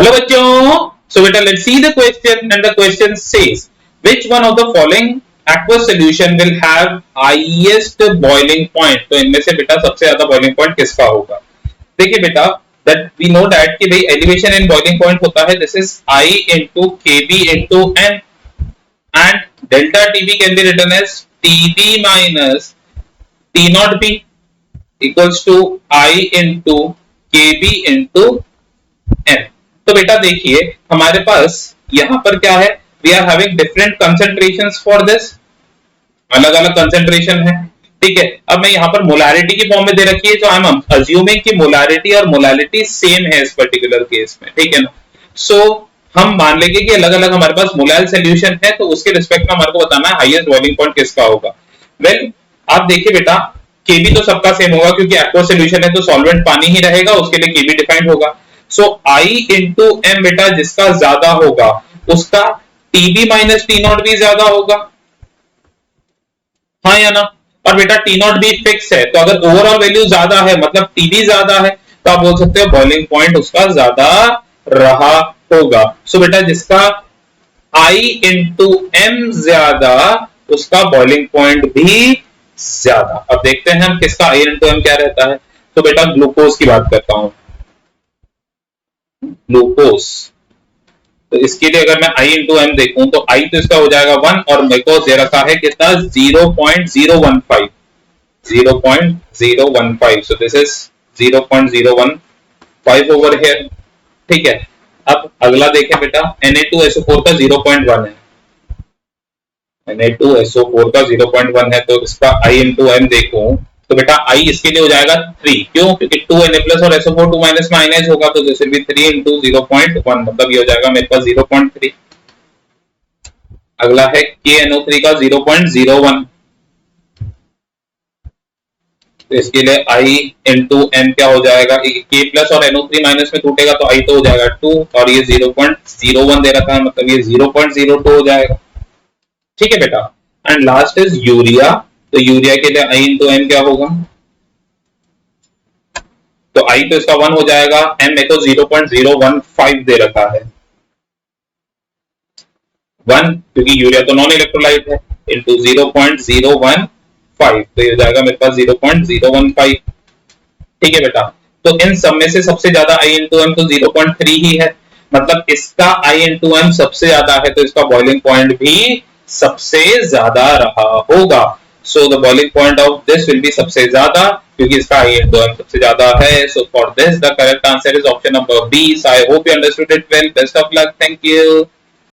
Hello बच्चों, सो बेटा let's see the question and the question says which one of the following aqueous solution will have highest boiling point। तो इनमें से बेटा सबसे ज्यादा बॉइलिंग पॉइंट किसका होगा? देखिए बेटा, that we know that कि भाई elevation in boiling point होता है this is I into Kb into N and delta Tb can be written as Tb minus T naught B equals to I into Kb into N। तो बेटा देखिए हमारे पास यहां पर क्या है, we are having different concentrations for this, अलग अलग कंसंट्रेशन है। ठीक है, अब मैं यहां पर मोलारिटी की फॉर्म में दे रखी है, तो आई एम अज्यूमिंग कि मोलारिटी और मोलालिटी सेम है इस पर्टिकुलर केस में। ठीक है ना, सो हम मान लेंगे कि अलग अलग हमारे पास मोलाइल सॉल्यूशन है, तो उसके रिस्पेक्ट में हमारे को बताना है हाईएस्ट बॉइलिंग पॉइंट किसका होगा। वेल आप देखिए बेटा, केबी तो सबका सेम होगा क्योंकि एक्वा सॉल्यूशन है तो सॉल्वेंट पानी ही रहेगा, उसके लिए केबी डिफाइंड होगा। सो I इंटू एम बेटा जिसका ज्यादा होगा उसका टीबी माइनस टी नॉट भी ज्यादा होगा, हाँ या ना। और बेटा टी नॉट भी फिक्स है, तो अगर ओवरऑल वैल्यू ज्यादा है मतलब टीबी ज्यादा है तो आप बोल सकते हो बॉइलिंग पॉइंट उसका ज्यादा रहा होगा। सो बेटा जिसका I इंटू एम ज्यादा उसका बॉइलिंग पॉइंट भी ज्यादा। अब देखते हैं हम किसका I इंटू एम क्या रहता है। तो बेटा ग्लूकोज की बात करता हूं, ग्लूकोज, तो इसके लिए अगर मैं I इंटू एम देखूं तो I तो इसका हो जाएगा 1 और मेरे को दे रखा है कितना 0.015 0.015, so this is 0.015 over here. ठीक है, अब अगला देखें बेटा Na2SO4 का 0.1 है, Na2SO4 का 0.1 है, तो इसका I इंटू एम देखूं तो बेटा I इसके लिए हो जाएगा 3, क्यों? क्योंकि 2Na प्लस और SO4 2 माइनस में आयनाइज होगा, तो दिस विल बी 3 इंटू 0.1, मतलब ये हो जाएगा मेरे पास 0.3। अगला है KNO3 का 0.01, तो इसके लिए I इंटू एम क्या हो जाएगा, K प्लस और NO3 माइनस में टूटेगा तो I तो हो जाएगा 2 और ये 0.01 दे रखा है, मतलब ये 0.02 हो जाएगा। ठीक है बेटा, एंड लास्ट इज यूरिया, तो यूरिया के लिए I इंटू एम क्या होगा, तो I तो इसका 1 हो जाएगा, M को 0.015 दे रखा है, 1 क्योंकि यूरिया तो नॉन इलेक्ट्रोलाइट है, इंटू 0.015, तो ये हो जाएगा मेरे पास 0.015। ठीक है बेटा, तो इन सब में से सबसे ज्यादा I इंटू एम तो 0.3 ही है, मतलब इसका I इंटू एम सबसे ज्यादा है, तो इसका बॉइलिंग पॉइंट भी सबसे ज्यादा रहा होगा। So the boiling point of this will be सबसे ज्यादा क्योंकि इसका I इंटू एम सबसे ज्यादा है। So for this the correct answer is option number B. So I hope you understood it well. Best of luck. Thank you.